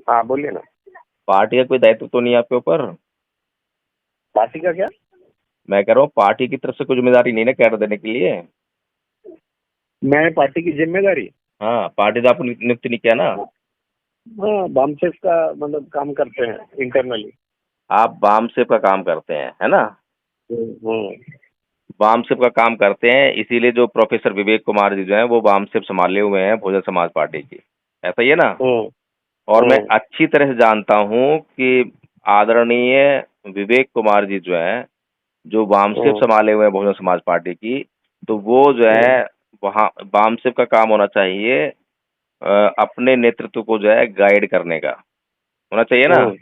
हाँ बोलिए ना। पार्टी का कोई दायित्व तो नहीं है आपके ऊपर? पार्टी का क्या? मैं कह रहा हूँ पार्टी की तरफ से कोई जिम्मेदारी नहीं ना कैडर देने के लिए। मैं पार्टी की जिम्मेदारी? हाँ, पार्टी तो आपको नियुक्त नहीं किया ना। हाँ, बामसेफ का मतलब काम करते हैं इंटरनली। आप बामसेफ का काम करते हैं, है ना? हम्म। बामसेफ का काम करते हैं, इसीलिए जो प्रोफेसर विवेक कुमार जी जो हैं वो बामसेफ संभाले हुए हैं बहुजन समाज पार्टी की। ऐसा ही है ना? हम्म। और मैं हम्म। अच्छी तरह से जानता हूं कि आदरणीय विवेक कुमार जी जो हैं, जो वामसिफ हम्म। संभाले हुए हैं बहुजन समाज पार्टी की, तो वो जो हम्म। है वहाँ वामसिफ का काम होना चाहिए अपने नेतृत्व को जो है गाइड करने का होना चाहिए ना। हम्म। हम्म।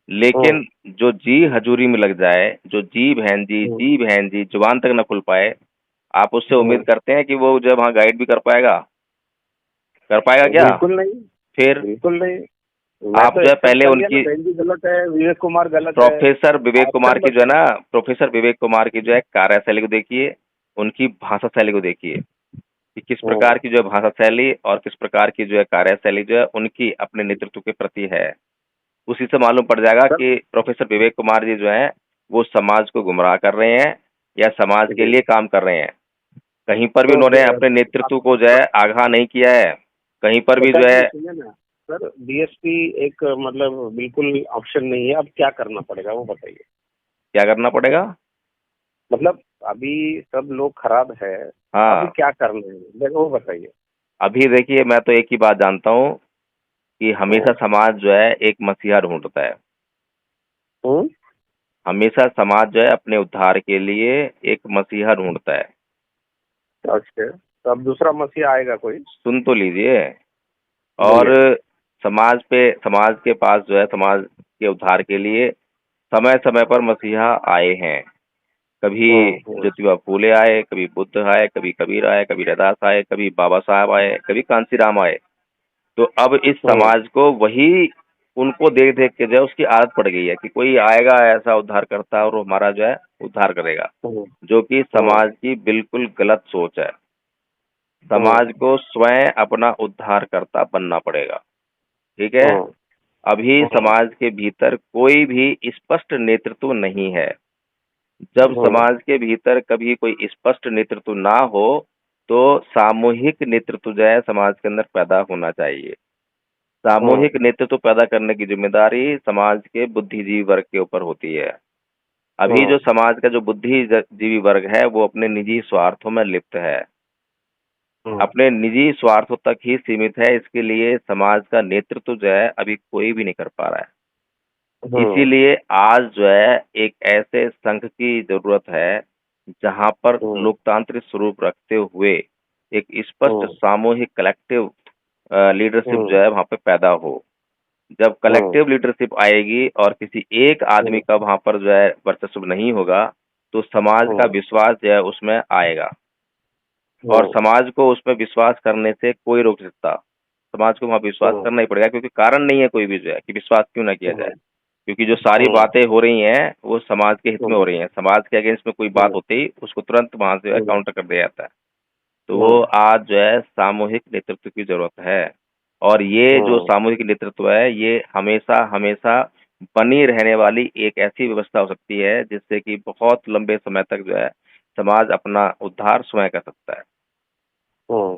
लेकिन जो जी हजूरी में लग जाए, जो हम्म। जी बहन जी जुबान तक न खुल पाए, आप उससे उम्मीद हम्म। करते हैं कि वो जब वहाँ गाइड भी कर पाएगा? कर पाएगा क्या? बिल्कुल नहीं। फिर बिल्कुल नहीं। मैं आप तो जो है एक्सेप्ट पहले कर लिया ना, उनकी बहन जी गलत है, विवेक कुमार गलत है। प्रोफेसर विवेक ऑप्शन कुमार की जो है बताइए। ना, प्रोफेसर विवेक कुमार की जो है कार्यशैली को देखिए, उनकी भाषा शैली को देखिए कि किस हम्म। प्रकार की जो है भाषा शैली और किस प्रकार की जो है कार्यशैली जो है उनकी अपने नेतृत्व के प्रति है। उसी से मालूम पड़ जाएगा सर कि प्रोफेसर विवेक कुमार जी जो है वो समाज को गुमराह कर रहे हैं या समाज के जी। लिए काम कर रहे हैं। कहीं पर भी तो उन्होंने अपने नेतृत्व को जो है आगाह नहीं किया है। कहीं पर भी जो बताइए, है सुनिए ना। सर डीएसपी एक मतलब बिल्कुल ऑप्शन नहीं है, अब क्या करना पड़ेगा वो बताइए। क्या करना पड़ेगा। मतलब अभी सब लोग खराब है, अभी हाँ, क्या करना है देखो वो बताइए। अभी देखिए मैं तो एक ही बात जानता हूँ कि हमेशा हम्म। समाज जो है एक मसीहा ढूंढता है। हम्म। हमेशा समाज जो है अपने उद्धार के लिए एक मसीहा ढूंढता है। अच्छा, तो अब दूसरा मसीहा आएगा कोई? सुन तो लीजिए। और बोलिए। समाज के पास जो है समाज के उद्धार के लिए समय समय पर मसीहा आए हैं। कभी हम्म। ज्योतिबा फूले आए, कभी बुद्ध आए, कभी कबीर आए, कभी रैदास आए, कभी बाबा साहब आए, कभी कांसीराम आए। तो अब इस हम्म। समाज को वही उनको देख देख के जो है उसकी आदत पड़ गई है कि कोई आएगा ऐसा उद्धार करता और वो हमारा जो है उद्धार करेगा, हम्म। जो कि हम्म। समाज की बिल्कुल गलत सोच है। हम्म। समाज को स्वयं अपना उद्धारकर्ता बनना पड़ेगा। ठीक है? हम्म। अभी हम्म। समाज के भीतर कोई भी स्पष्ट नेतृत्व नहीं है। जब हम्म। समाज के भीतर कभी कोई स्पष्ट नेतृत्व ना हो तो सामूहिक नेतृत्व जो है समाज के अंदर पैदा होना चाहिए। हम्म। सामूहिक नेतृत्व पैदा करने की जिम्मेदारी समाज के बुद्धिजीवी वर्ग के ऊपर होती है। अभी जो हम्म। समाज का जो बुद्धिजीवी वर्ग है वो अपने निजी स्वार्थों में लिप्त है, हम्म। अपने निजी स्वार्थों तक ही सीमित है। इसके लिए समाज का नेतृत्व जो है अभी कोई भी नहीं कर पा रहा है। हम्म। इसीलिए आज जो है एक ऐसे संघ की जरूरत है जहां पर हम्म। लोकतांत्रिक स्वरूप रखते हुए एक स्पष्ट हम्म। सामूहिक कलेक्टिव लीडरशिप जो हम्म। है वहां पे पैदा हो। जब हम्म। कलेक्टिव लीडरशिप आएगी और किसी एक आदमी हम्म। का वहां पर जो है वर्चस्व नहीं होगा तो समाज का हम्म। विश्वास जो है उसमें आएगा। और हम्म। समाज को उसमें विश्वास करने से कोई रोक सकता। समाज को वहां विश्वास हम्म। करना ही पड़ेगा क्योंकि कारण नहीं है कोई भी जो है कि विश्वास क्यों ना किया जाए। हम्म। क्योंकि जो सारी हम्म। बातें हो रही हैं वो समाज के हित में हो रही हैं। समाज के अगेंस्ट में कोई बात हम्म। होती ही उसको तुरंत वहां से जो है हम्म। काउंटर कर दिया जाता है। तो वो हम्म। आज जो है सामूहिक नेतृत्व की जरूरत है। और ये जो हम्म। सामूहिक नेतृत्व है ये हमेशा हमेशा बनी रहने वाली एक ऐसी व्यवस्था हो सकती है जिससे कि बहुत लंबे समय तक जो है समाज अपना उद्धार स्वयं कर सकता है। हम्म।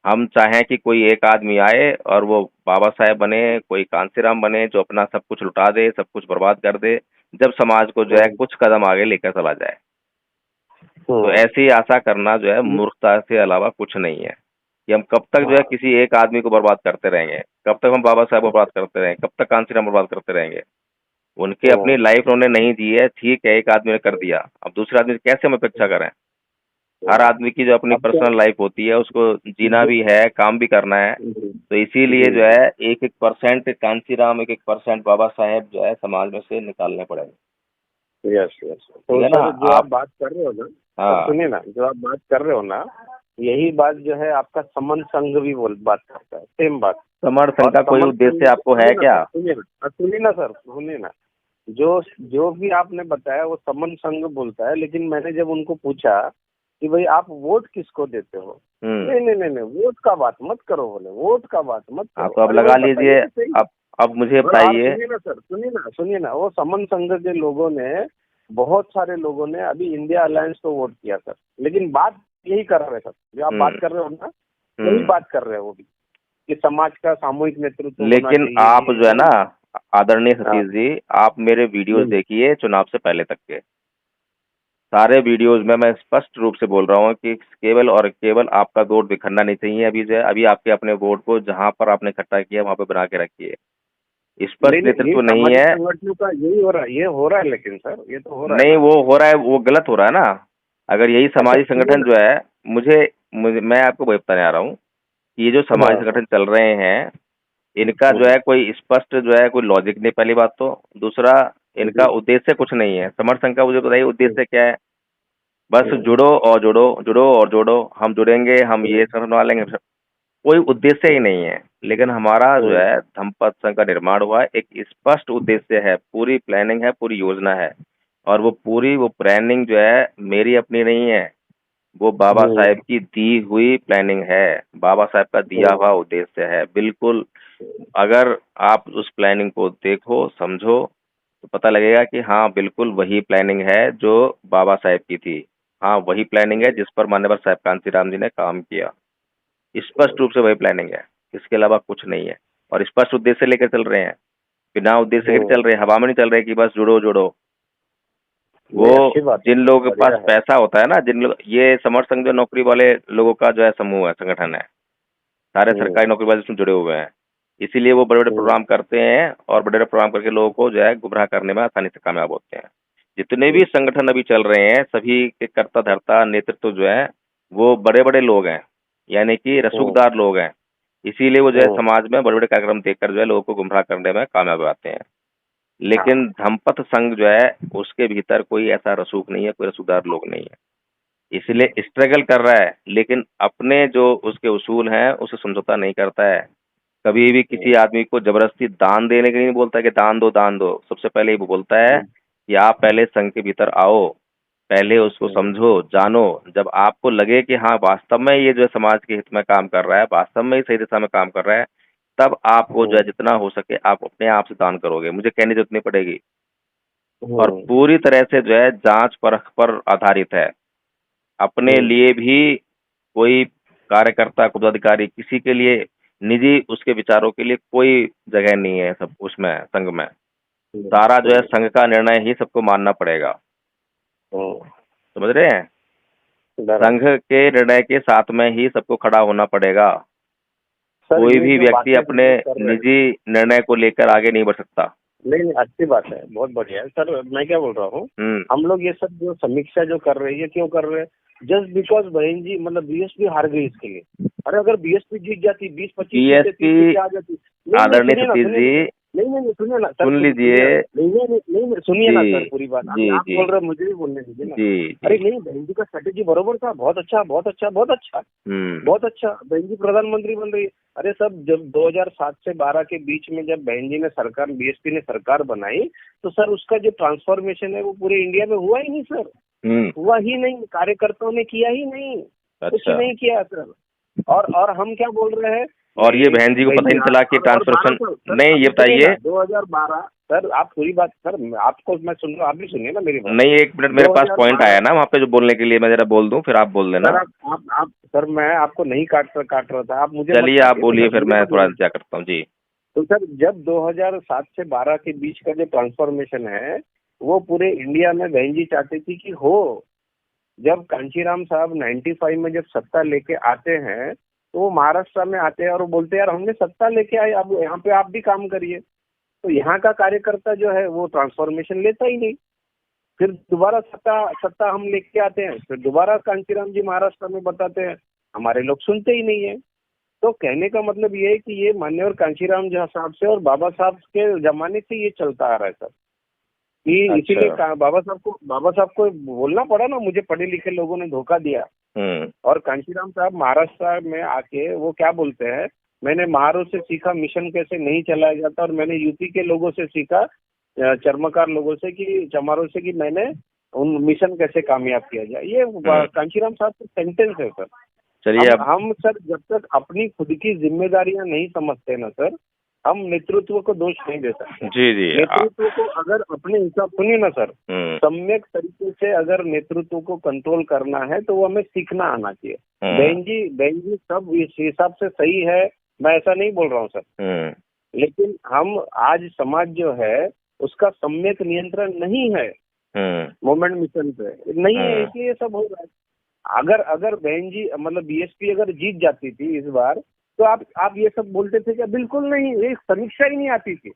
हम चाहें कि कोई एक आदमी आए और वो बाबा साहेब बने, कोई कांसीराम बने जो अपना सब कुछ लुटा दे, सब कुछ बर्बाद कर दे, जब समाज को जो है हम्म। कुछ कदम आगे लेकर चला जाए। तो हम्म। ऐसी आशा करना जो है मूर्खता से अलावा कुछ नहीं है। कि हम कब तक जो है हाँ। किसी एक आदमी को बर्बाद करते रहेंगे, कब तक हम बाबा साहेब को बर्बाद करते रहेंगे, कब तक कांसीराम बर्बाद करते रहेंगे। उनकी अपनी हम्म। लाइफ उन्होंने नहीं दी है, ठीक है, एक आदमी ने कर दिया, अब दूसरे आदमी से कैसे हम अपेक्षा करें। हर हम्म। आदमी की जो अपनी अब क्या? पर्सनल लाइफ होती है उसको जीना जो भी है, काम भी करना है। तो इसीलिए जी जो जी। है एक एक परसेंट कांसीराम, एक एक परसेंट बाबा साहेब जो है समाज में से निकालने पड़ेंगे। यस यस, ठीक तो है ना? सर जो आप आप बात कर रहे हो ना, सर हाँ, सुनिए ना, जो आप बात कर रहे हो ना, यही बात जो है आपका समन संघ भी बोल बात करता है, सेम बात। समर्थन और का कोई समन संघ, उद्देश्य आपको है सुनिए ना क्या? सर, सुनिए ना, सुनिए ना सर, सुनिए ना। जो जो भी आपने बताया वो समन संघ बोलता है, लेकिन मैंने जब उनको पूछा कि भाई आप वोट किसको देते हो, हम्म। नहीं नहीं नहीं नहीं, वोट का बात मत करो, बोले वोट का बात मत हाँ, करो। तो अब अरे भाई लगा बताइए लीजिए। तो सही। अब अब मुझे और आप बताइए। सुनिए ना सर, सुनिए ना, वो समन संघ के लोगों ने, बहुत सारे लोगों ने अभी इंडिया अलायंस को वोट किया सर, लेकिन बात यही कर रहे हैं सर, जो आप बात कर रहे हो ना, यही बात कर रहे हैं वो भी, कि समाज का सामूहिक नेतृत्व होना लेकिन चाहिए, आप ये जो है वो। ना, आदरणीय हाँ। सतीश जी, आप मेरे वीडियोस हम्म। देखिए चुनाव से पहले तक के सारे वीडियोस में मैं स्पष्ट रूप से बोल रहा हूँ कि केवल और केवल आपका वोट बिखरना नहीं चाहिए। अभी जो है, अभी आपके अपने वोट को जहां पर आपने इकट्ठा किया वहां पे बना के रखिए। स्पष्ट नहीं, ये नेतृत्व नहीं सामाजिक है। संगठनों का यही हो रहा है, ये हो रहा है, लेकिन सर ये तो हो रहा है नहीं, ना। वो हो रहा है, वो गलत हो रहा है ना। अगर यही अच्छा सामाजिक सुनिए संगठन ना। जो है, मुझे मुझे मैं आपको वही बताने आ रहा हूँ कि ये जो हाँ सामाजिक हाँ। संगठन चल रहे हैं, इनका जो हम्म, है कोई स्पष्ट जो है कोई लॉजिक नहीं, पहली बात तो। दूसरा, इनका जी। उद्देश्य कुछ नहीं है। समर्थन का मुझे बताइए हम्म, उद्देश्य क्या है? बस हम्म, जुड़ो और जुड़ो, जुड़ो और जोड़ो, हम जुड़ेंगे, हम हम्म, ये संगठन बना लेंगे। कोई उद्देश्य ही हम्म, नहीं है। लेकिन हमारा जो हम्म, है धम्मपद संघ का निर्माण हुआ है, एक स्पष्ट उद्देश्य है, पूरी प्लानिंग है, पूरी योजना है। और वो प्लानिंग जो है मेरी अपनी नहीं है, वो बाबा हम्म, साहेब की दी हुई प्लानिंग है, बाबा साहेब का दिया हम्म, हुआ उद्देश्य है, बिल्कुल। अगर आप उस प्लानिंग को देखो, समझो, तो पता लगेगा कि हाँ, बिल्कुल वही प्लानिंग है जो बाबा साहेब की थी। हाँ, वही प्लानिंग है जिस पर माननीय साहब कांशीराम जी ने काम किया। स्पष्ट रूप से वही प्लानिंग है, इसके अलावा कुछ नहीं है। और स्पष्ट उद्देश्य लेकर चल रहे हैं, बिना उद्देश्य के नहीं चल हम्म। रहे, हवा में नहीं चल रहे कि बस जुड़ो जुड़ो। वो नहीं, अच्छी बात है जिन सर, लोगों के पास बढ़िया है। पैसा होता है ना, जिन लोग, ये समर्थ संघ जो नौकरी वाले लोगों का जो है समूह है, संगठन है, सारे हम्म, सरकारी नौकरी वाले इसमें जुड़े हुए हैं। इसीलिए वो बड़े बड़े हम्म, प्रोग्राम करते हैं और बड़े बड़े प्रोग्राम करके लोगों को जो है गुमराह करने में आसानी से कामयाब होते हैं। जितने भी हम्म, संगठन अभी चल रहे हैं, सभी के कर्ता धर्ता नेतृत्व जो है वो बड़े बड़े लोग हैं, यानी कि हम्म, रसूखदार लोग हैं। इसीलिए वो जो है हम्म, समाज में बड़े बड़े कार्यक्रम देखकर जो है लोगों को गुमराह करने में कामयाब आते हैं। हाँ। लेकिन धम्मपथ संघ जो है, उसके भीतर कोई ऐसा रसूख नहीं है, कोई रसूखदार लोग नहीं है। इसलिए स्ट्रगल कर रहा है, लेकिन अपने जो उसके उसूल हैं उसे समझौता नहीं करता है। कभी भी किसी हम्म, आदमी को जबरदस्ती दान देने के लिए नहीं बोलता कि दान दो दान दो। सबसे पहले वो बोलता है हम्म, कि आप पहले संघ के भीतर आओ, पहले उसको हम्म, समझो, जानो। जब आपको लगे कि हाँ, वास्तव में ये जो है समाज के हित में काम कर रहा है, वास्तव में ही सही दिशा में काम कर रहा है, तब आपको जो है हम्म, जितना हो सके आप अपने आप से दान करोगे, मुझे कहने की जरूरत नहीं पड़ेगी। और हम्म, पूरी तरह से जो है जांच परख पर आधारित है। अपने हम्म, लिए भी कोई कार्यकर्ता, पदाधिकारी, किसी के लिए निजी उसके विचारों के लिए कोई जगह नहीं है सब उसमें, संघ में। सारा जो है हम्म, संघ का निर्णय ही सबको मानना पड़ेगा। हम्म, समझ रहे हैं? संघ बराबर। के निर्णय के साथ में ही सबको खड़ा होना पड़ेगा। सर कोई ये भी जो व्यक्ति बातें हम अपने लोग कर रहे हैं, निजी निर्णय को लेकर आगे नहीं बढ़ सकता। नहीं नहीं, अच्छी बात है, बहुत बढ़िया है सर। मैं क्या बोल रहा हूँ, हम्म। हम लोग ये सब जो समीक्षा जो कर रहे हैं, क्यों कर रहे हैं? जस्ट बिकॉज बहन जी, मतलब बीएसपी हार गई इसके लिए। अरे अगर बीएसपी जीत जाती, 20-25 सीटें, 30 बीएसपी, सीटें आ जाती। नहीं नहीं, आदरणीय सुनिए ना, सतीश सुनिए जी, ना। नहीं नहीं नहीं, सुनिए ना सर, सुन सुनिए ना। लीजिए। नहीं नहीं नहीं नहीं नहीं, सुनिए ना जी सर, पूरी बात जी अभी आप जी बोल रहे हैं, मुझे भी बोलने दीजिए ना। जी जी। अरे नहीं, बहन जी का स्ट्रेटेजी बरोबर था, बहुत अच्छा, बहुत अच्छा, बहुत अच्छा। हम्म। बहुत अच्छा, बहन जी प्रधानमंत्री बन रही है। अरे सब, जब 2007 से 12 के बीच में जब बहन जी ने सरकार, बीएसपी ने सरकार बनाई, तो सर उसका जो ट्रांसफॉर्मेशन है वो पूरे इंडिया में हुआ ही नहीं सर। हम्म। हुआ ही नहीं, कार्यकर्ताओं ने किया ही नहीं, कुछ अच्छा। नहीं किया सर। और हम क्या बोल रहे हैं और ये कि बहन जी को बहन पता ही जी, नहीं चला कि और 12 ट्रांसफॉर्मेशन। साल सर, नहीं, ये अभी सुनिए बताइए। ना, 2012। सर आप पूरी बात, सर आपको मैं सुन रहा हूँ, आप भी सुनिए ना मेरी बात। नहीं, एक मिनट, मेरे पास पॉइंट आया 2012। ना वहाँ पे जो बोलने के लिए, मैं जरा बोल दूं फिर आप बोल देना। सर आप सर, मैं आपको नहीं काट रहा था, आप मुझे मत चलिए, आप काटिए ना बोलिए, सर, फिर मुझे मैं मत थोड़ा बोलिए। इंतजार करता हूँ जी। तो सर जब 2007 से 12 के बीच का जो ट्रांसफॉर्मेशन है, वो पूरे इंडिया में बहन जी चाहती थी कि हो। जब कांशीराम साहब 95 में जब सत्ता लेके आते हैं, तो वो महाराष्ट्र में आते हैं और वो बोलते हैं यार हमने सत्ता लेके आए, अब यहाँ पे आप भी काम करिए। तो यहाँ का कार्यकर्ता जो है वो ट्रांसफॉर्मेशन लेता ही नहीं। फिर दोबारा सत्ता सत्ता हम लेके आते हैं, फिर दोबारा कांशीराम जी महाराष्ट्र में बताते हैं, हमारे लोग सुनते ही नहीं है। तो कहने का मतलब ये है कि ये मान्यवर कांशीराम जी साहब से और बाबा साहब के जमाने से ये चलता आ रहा है सर। कि अच्छा। इसीलिए बाबा साहब को बोलना पड़ा ना, मुझे पढ़े लिखे लोगों ने धोखा दिया। हम्म। और कांशीराम साहब महाराष्ट्र में आके वो क्या बोलते हैं, मैंने महारों से सीखा मिशन कैसे नहीं चलाया जाता, और मैंने यूपी के लोगों से सीखा, चर्मकार लोगों से, कि चमारों से, कि मैंने उन मिशन कैसे कामयाब किया जाए। ये हम्म। कांशीराम साहब का सेंटेंस है सर। चलिए हम अब। हम सर जब तक अपनी खुद की जिम्मेदारियां नहीं समझते ना सर, हम नेतृत्व को दोष नहीं दे सकते। जी जी नेतृत्व को अगर अपने हिसाब, सुनिए ना सर, सम्यक तरीके से अगर नेतृत्व को कंट्रोल करना है तो वो हमें सीखना आना चाहिए। बहन जी सब इस हिसाब से सही है, मैं ऐसा नहीं बोल रहा हूँ सर, लेकिन हम आज समाज जो है उसका सम्यक नियंत्रण नहीं है मोमेंट मिशन पे, नहीं है, इसलिए ये सब हो रहा है। अगर बहन जी मतलब बीएसपी अगर जीत जाती थी इस बार तो आप ये सब बोलते थे क्या? बिल्कुल नहीं, एक समीक्षा ही नहीं आती थी,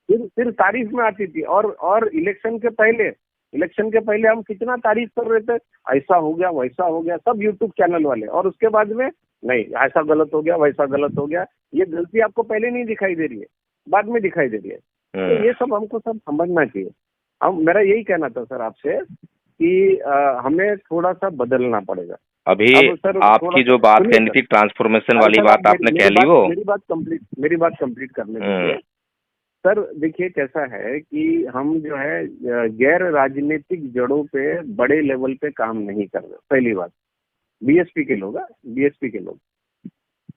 फिर तारीफ में आती थी। और इलेक्शन के पहले हम कितना तारीफ कर रहे थे, ऐसा हो गया वैसा हो गया, सब यूट्यूब चैनल वाले, और उसके बाद में नहीं, ऐसा गलत हो गया वैसा गलत हो गया। ये गलती आपको पहले नहीं दिखाई दे रही है, बाद में दिखाई दे रही है। तो ये सब हमको सब समझना चाहिए। मेरा यही कहना था सर आपसे कि हमें थोड़ा सा बदलना पड़ेगा। अभी आपकी जो बात कहनी थी ट्रांसफॉर्मेशन वाली बात आपने कह ली, वो मेरी बात कंप्लीट करने दीजिए सर। देखिए कैसा है कि हम जो है गैर राजनीतिक जड़ों पे बड़े लेवल पे काम नहीं कर रहे। पहली बात, बीएसपी के लोग।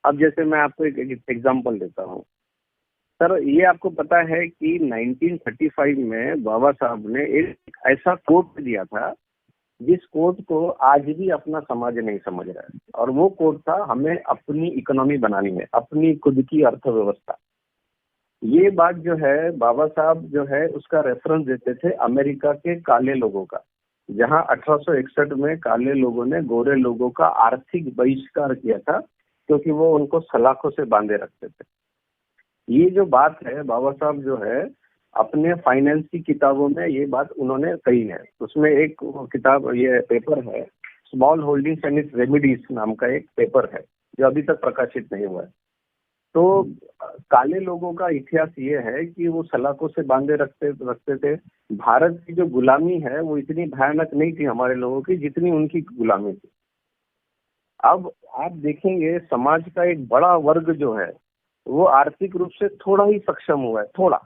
अब जैसे मैं आपको एक एग्जांपल देता हूँ सर, ये आपको पता है कि 1935 में बाबा साहब ने एक ऐसा कोट दिया था जिस कोट को आज भी अपना समाज नहीं समझ रहा है, और वो कोट था, हमें अपनी इकोनॉमी बनानी है, अपनी खुद की अर्थव्यवस्था। ये बात जो है बाबा साहब जो है उसका रेफरेंस देते थे अमेरिका के काले लोगों का, जहां 1861 में काले लोगों ने गोरे लोगों का आर्थिक बहिष्कार किया था क्योंकि वो उनको सलाखों से बांधे रखते थे। ये जो बात है बाबा साहब जो है अपने फाइनेंस की किताबों में ये बात उन्होंने कही है। उसमें एक किताब, ये पेपर है, small holdings and it's remedies नाम का एक पेपर है जो अभी तक प्रकाशित नहीं हुआ है। तो काले लोगों का इतिहास ये है कि वो सलाखों से बांधे रखते थे। भारत की जो गुलामी है वो इतनी भयानक नहीं थी हमारे लोगों की जितनी उनकी गुलामी थी। अब आप देखेंगे समाज का एक बड़ा वर्ग जो है वो आर्थिक रूप से थोड़ा ही सक्षम हुआ है, थोड़ा,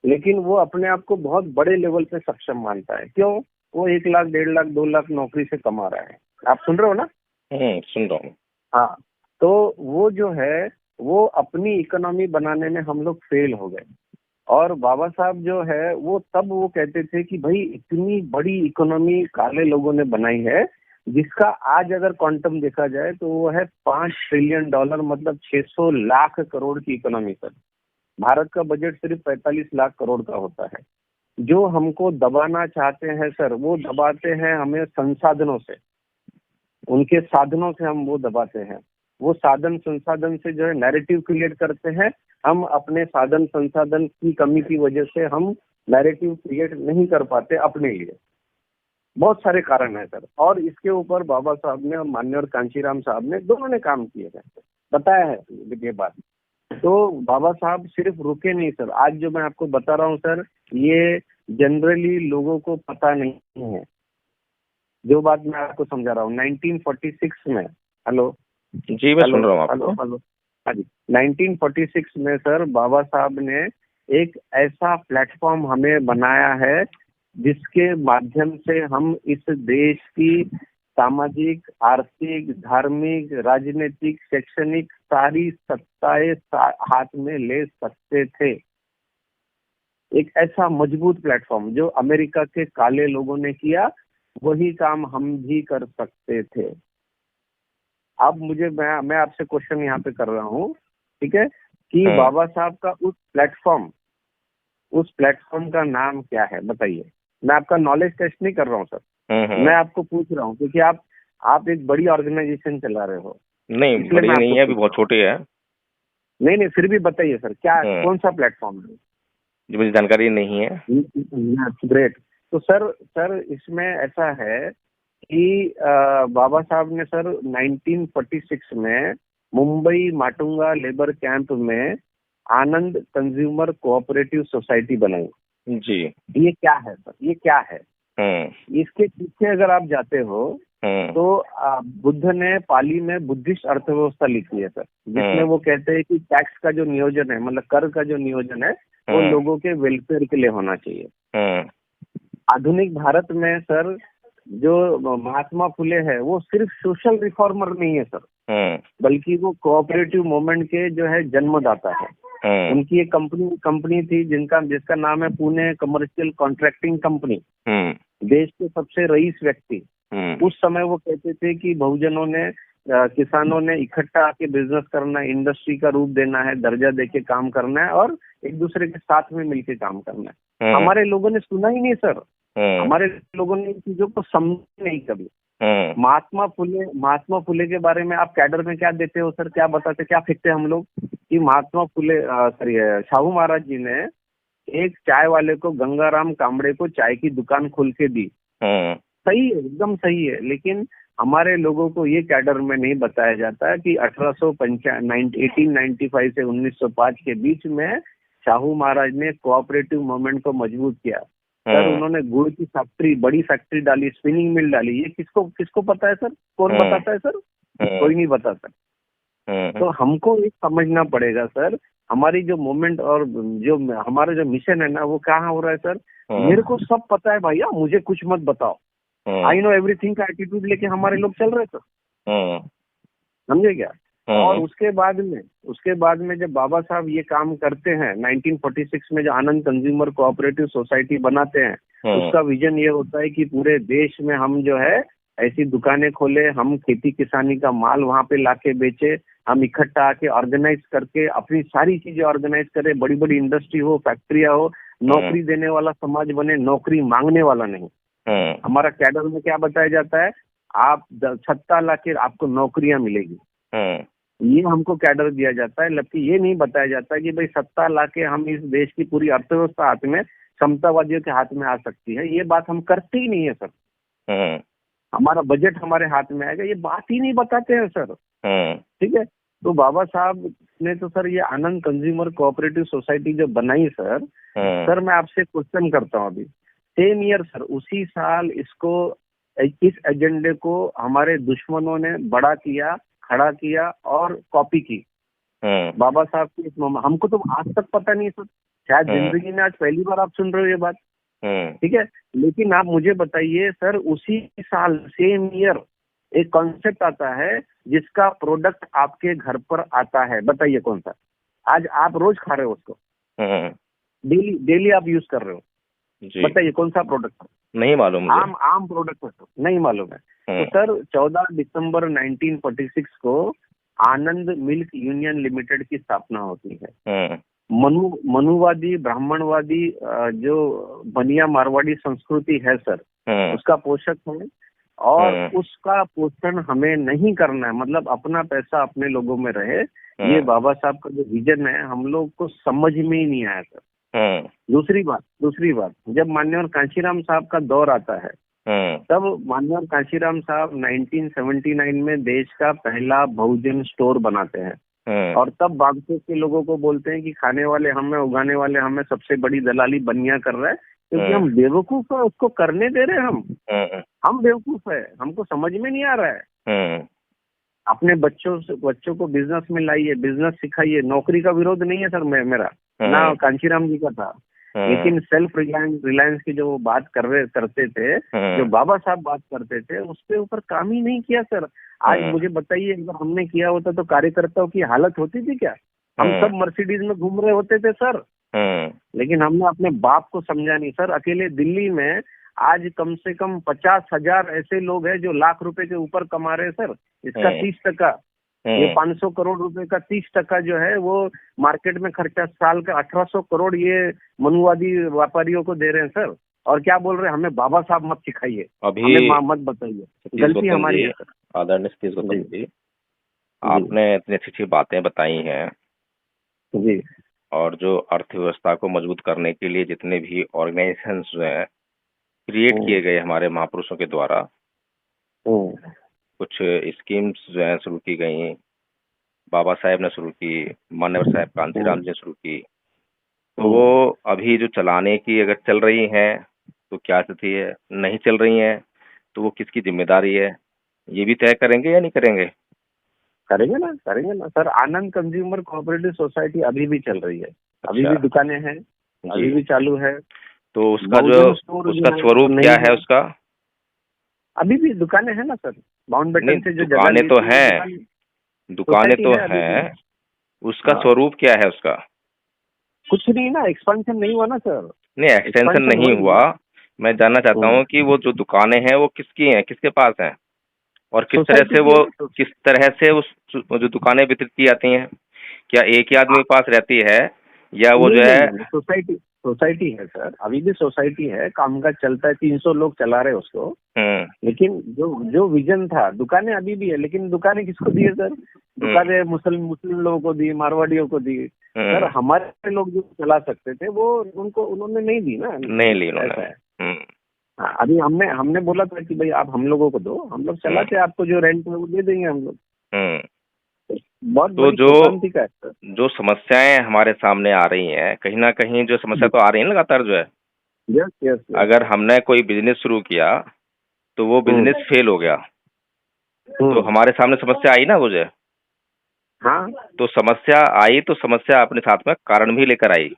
लेकिन वो अपने आप को बहुत बड़े लेवल पे सक्षम मानता है। क्यों? वो 1 लाख 1.5 लाख 2 लाख नौकरी से कमा रहा है। आप सुन रहे हो ना? सुन रहा हूँ। हाँ, तो वो जो है वो अपनी इकोनॉमी बनाने में हम लोग फेल हो गए। और बाबा साहब जो है वो तब वो कहते थे कि भाई इतनी बड़ी इकोनॉमी काले लोगों ने बनाई है जिसका आज अगर क्वांटम देखा जाए तो वो है $5 ट्रिलियन, मतलब 600 लाख करोड़ की इकोनॉमी सर। भारत का बजट सिर्फ 45 लाख करोड़ का होता है। जो हमको दबाना चाहते हैं सर वो दबाते हैं हमें संसाधनों से, उनके साधनों से हम वो दबाते हैं। वो साधन संसाधन से जो है नैरेटिव क्रिएट करते हैं। हम अपने साधन संसाधन की कमी की वजह से हम नैरेटिव क्रिएट नहीं कर पाते अपने लिए। बहुत सारे कारण है सर, और इसके ऊपर बाबा साहब ने, माननीय कांशीराम साहब ने, दोनों ने काम किए थे, बताया है ये बात। तो बाबा साहब सिर्फ रुके नहीं सर। आज जो मैं आपको बता रहा हूँ सर, ये जनरली लोगों को पता नहीं है। जो बात मैं आपको समझा रहा हूँ 1946 में, हेलो जी मैं सुन रहा हूँ आपको। हेलो हाँ जी, 1946 में सर बाबा साहब ने एक ऐसा प्लेटफॉर्म हमें बनाया है जिसके माध्यम से हम इस देश की सामाजिक, आर्थिक, धार्मिक, राजनीतिक, शैक्षणिक सारी सत्ताएं हाथ में ले सकते थे। एक ऐसा मजबूत प्लेटफॉर्म जो अमेरिका के काले लोगों ने किया, वही काम हम भी कर सकते थे। अब मैं आपसे क्वेश्चन यहाँ पे कर रहा हूँ, ठीक है, कि बाबा साहब का उस प्लेटफॉर्म का नाम क्या है बताइए। मैं आपका नॉलेज टेस्ट नहीं कर रहा हूँ सर, मैं आपको पूछ रहा हूँ क्योंकि आप एक बड़ी ऑर्गेनाइजेशन चला रहे हो। नहीं बड़ी नहीं है, अभी बहुत छोटी है। नहीं फिर भी बताइए सर, क्या कौन सा प्लेटफॉर्म है? जी मुझे जानकारी नहीं है। ग्रेट। तो सर इसमें ऐसा है कि बाबा साहब ने सर 1946 में मुंबई माटुंगा लेबर कैंप में आनंद कंज्यूमर कोऑपरेटिव सोसाइटी बनाई। जी ये क्या है सर? ये क्या है? इसके पीछे अगर आप जाते हो तो बुद्ध ने पाली में बुद्धिस्ट अर्थव्यवस्था लिखी है सर, जिसमें वो कहते हैं कि टैक्स का जो नियोजन है, मतलब कर का जो नियोजन है, वो लोगों के वेलफेयर के लिए होना चाहिए। आधुनिक भारत में सर जो महात्मा फुले है वो सिर्फ सोशल रिफॉर्मर नहीं है सर, बल्कि वो कोऑपरेटिव मूवमेंट के जो है जन्मदाता है। उनकी एक कंपनी थी जिसका नाम है पुणे कमर्शियल कॉन्ट्रैक्टिंग कंपनी। देश के सबसे रईस व्यक्ति उस समय वो कहते थे कि बहुजनों ने किसानों ने इकट्ठा आके बिजनेस करना है, इंडस्ट्री का रूप देना है, दर्जा देके काम करना है और एक दूसरे के साथ में मिलके काम करना है। हमारे लोगों ने सुना ही नहीं सर। हमारे लोगों ने इन चीजों को समझा नहीं कभी। महात्मा फुले के बारे में आप कैडर में क्या देते हो सर, क्या बताते, क्या फेंकते हम लोग कि महात्मा फुले शाहू महाराज जी ने एक चाय वाले को, गंगाराम कामड़े को चाय की दुकान खोल के दी। सही है, एकदम सही है, लेकिन हमारे लोगों को ये कैडर में नहीं बताया जाता कि 1895 से 1905 के बीच में शाहू महाराज ने कोऑपरेटिव मूवमेंट को मजबूत किया। सर उन्होंने गुड़ की फैक्ट्री, बड़ी फैक्ट्री डाली, स्पिनिंग मिल डाली। ये किसको पता है सर? कौन बताता है सर? कोई नहीं बताता। तो हमको ये समझना पड़ेगा सर, हमारी जो मूवमेंट और जो हमारा जो मिशन है ना, वो कहाँ हो रहा है सर? मेरे को सब पता है भैया, मुझे कुछ मत बताओ, आई नो एवरीथिंग का एटीट्यूड लेके हमारे लोग चल रहे थे। समझे क्या? और उसके बाद में जब बाबा साहब ये काम करते हैं 1946 में, जो आनंद कंज्यूमर कोऑपरेटिव सोसाइटी बनाते हैं, उसका विजन ये होता है कि पूरे देश में हम जो है ऐसी दुकानें खोले, हम खेती किसानी का माल वहां पे लाके बेचे, हम इकट्ठा आके ऑर्गेनाइज करके अपनी सारी चीजें ऑर्गेनाइज करें, बड़ी बड़ी इंडस्ट्री हो, फैक्ट्रियां हो, नौकरी देने वाला समाज बने, नौकरी मांगने वाला नहीं। हमारा कैडर में क्या बताया जाता है? आप छत्ता लाके आपको नौकरियां मिलेगी, ये हमको कैडर दिया जाता है। जबकि ये नहीं बताया जाता कि भाई सत्ता लाके हम इस देश की पूरी अर्थव्यवस्था हाथ में, समतावादियों के हाथ में आ सकती है। ये बात हम करते ही नहीं है सर। हमारा बजट हमारे हाथ में आएगा, ये बात ही नहीं बताते हैं सर। ठीक है, तो बाबा साहब ने तो सर ये आनंद कंज्यूमर कोऑपरेटिव सोसाइटी जो बनाई सर, सर मैं आपसे क्वेश्चन करता हूँ अभी, सेम ईयर सर, उसी साल इस एजेंडे को हमारे दुश्मनों ने बड़ा किया, खड़ा किया और कॉपी की। बाबा साहब की हमको तो आज तक पता नहीं सर, शायद जिंदगी में आज पहली बार आप सुन रहे हो ये बात। ठीक है, लेकिन आप मुझे बताइए सर, उसी साल सेम ईयर एक कॉन्सेप्ट आता है जिसका प्रोडक्ट आपके घर पर आता है। बताइए कौन सा? आज आप रोज खा रहे हो उसको, डेली आप यूज कर रहे हो, बताइए कौन सा प्रोडक्ट? नहीं मालूम। आम प्रोडक्ट है, नहीं मालूम है। तो सर 14 दिसंबर 1946 को आनंद मिल्क यूनियन लिमिटेड की स्थापना होती है। मनुवादी ब्राह्मणवादी जो बनिया मारवाड़ी संस्कृति है सर, उसका पोषक है और उसका पोषण हमें नहीं करना है, मतलब अपना पैसा अपने लोगों में रहे। ये बाबा साहब का जो विजन है हम लोग को समझ में ही नहीं आया सर। दूसरी बात, जब माननीय कांशीराम साहब का दौर आता है, तब माननीय कांशीराम साहब 1979 में देश का पहला बहुजन स्टोर बनाते हैं। और तब बागपत के लोगों को बोलते हैं कि खाने वाले हमें, उगाने वाले हमें, सबसे बड़ी दलाली बनिया कर रहा है, क्योंकि हम बेवकूफ है, उसको करने दे रहे हैं। हम बेवकूफ है, हमको समझ में नहीं आ रहा है। अपने बच्चों को बिजनेस में लाइए, बिजनेस सिखाइए। नौकरी का विरोध नहीं है सर मेरा, ना कांशीराम जी का था, लेकिन सेल्फ रिलायंस की जो बात करते थे, जो बाबा साहब बात करते थे, उसके ऊपर काम ही नहीं किया सर। आज मुझे बताइए, अगर हमने किया होता तो कार्यकर्ताओं की हालत होती थी क्या? हम सब मर्सिडीज में घूम रहे होते थे सर। लेकिन हमने अपने बाप को समझा नहीं सर। अकेले दिल्ली में आज कम से कम 50,000 ऐसे लोग हैं जो लाख रुपए के ऊपर कमा रहे हैं सर। इसका 30%, ये 500 करोड़ रुपए का 30% जो है वो मार्केट में खर्चा, साल का 1800 करोड़ ये मनुवादी व्यापारियों को दे रहे हैं सर। और क्या बोल रहे हैं? हमें बाबा साहब मत सिखाइए, हमें मत बताइए, गलती हमारी है। आदरणीय सतीश गौतम जी, आपने इतनी अच्छी बातें बताई हैं जी, और जो अर्थव्यवस्था को मजबूत करने के लिए जितने भी ऑर्गेनाइजेशंस जो हैं क्रिएट किए गए हमारे महापुरुषों के द्वारा, कुछ स्कीम्स जो है शुरू की गई, बाबा साहेब ने शुरू की, मान्यवर साहब कांशीराम जी ने शुरू की, तो वो अभी जो चलाने की अगर चल रही हैं तो क्या स्थिति है, नहीं चल रही हैं तो वो किसकी जिम्मेदारी है, ये भी तय करेंगे या नहीं करेंगे? करेंगे ना सर। आनंद कंज्यूमर कोऑपरेटिव सोसाइटी अभी भी चल रही है। अभी भी दुकानें हैं, अभी भी चालू है। तो उसका उसका स्वरूप क्या है? उसका अभी भी दुकानें हैं ना सर। माउंटबेटन से जो दुकानें तो हैं, दुकानें सोसाइटी तो है अभी भी। हैं, उसका हाँ, स्वरूप क्या है उसका? कुछ नहीं ना, एक्सपेंशन नहीं हुआ ना सर। नहीं, एक्सटेंशन एक्सपेंशन नहीं हुआ हुआ। मैं जानना चाहता ही हूँ कि वो जो दुकानें हैं वो किसकी हैं, किसके पास हैं, और सोसाइटी की है ना। किस तरह से उस वो जो दुकानें वितरित की जाती हैं? क्या एक ही आदमी के पास रहती है, या वो नहीं जो नहीं है? नहीं, सोसाइटी सोसाइटी है सर, अभी भी सोसाइटी है, कामकाज चलता है, 300 लोग चला रहे हैं उसको। हम्म। लेकिन जो जो विजन था, दुकानें अभी भी है, लेकिन दुकानें किसको दी है सर? दुकानें मुस्लिम मुस्लिम लोगों को दी, मारवाड़ियों को दी। सर हम्म। हमारे लोग जो चला सकते थे वो उनको उन्होंने नहीं दी ना। नहीं ली उन्होंने। ऐसा है। हम्म। हाँ, अभी हमने हमने बोला था कि भाई आप हम लोगों को दो, हम लोग हम्म। चलाते, आपको जो रेंट है वो दे देंगे हम लोग। हम्म। बहुत तो बड़ी शोशांति का है सर। जो समस्याएं हमारे सामने आ रही हैं, कहीं ना कहीं जो समस्या तो आ रही है लगातार जो है, यस यस यस। अगर हमने कोई बिजनेस शुरू किया तो वो बिजनेस फेल हो गया, तो हमारे सामने समस्या आई ना वो जो है। हाँ तो समस्या आई तो समस्या अपने साथ में कारण भी लेकर आई।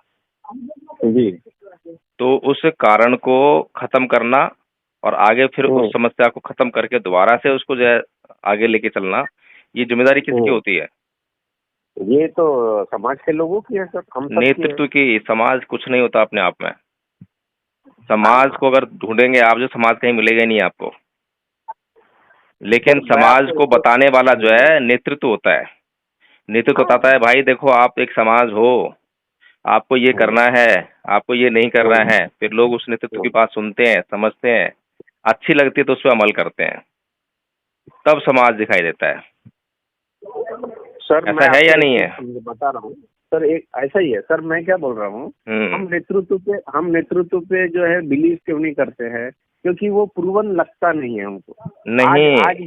जी। तो उस कारण को खत्म करना और आगे फिर उस समस्या को खत्म करके दोबारा से उसको जो है आगे लेके चलना, ये जिम्मेदारी किसकी होती है? ये तो समाज के लोगों की है सर, हम सब की है। नेतृत्व की। समाज कुछ नहीं होता अपने आप में। समाज हाँ, को अगर ढूंढेंगे आप, जो समाज कहीं मिलेगा ही नहीं आपको। लेकिन सर मैं समाज आपको को बताने वाला जो है नेतृत्व होता है। नेतृत्व हाँ, बताता है, भाई देखो आप एक समाज हो, आपको ये करना है, आपको ये नहीं करना है। फिर लोग उस नेतृत्व की बात सुनते हैं, समझते हैं, अच्छी लगती है तो उस पर अमल करते हैं, तब समाज दिखाई देता है। सर मैं ऐसा है आपको या एक नहीं चीज है? बता रहा हूँ सर, एक ऐसा ही है सर, मैं क्या बोल रहा हूँ। हम नेतृत्व पे जो है बिलीव क्यों नहीं करते हैं? क्योंकि वो प्रूवन लगता नहीं है हमको। आज नहीं। आज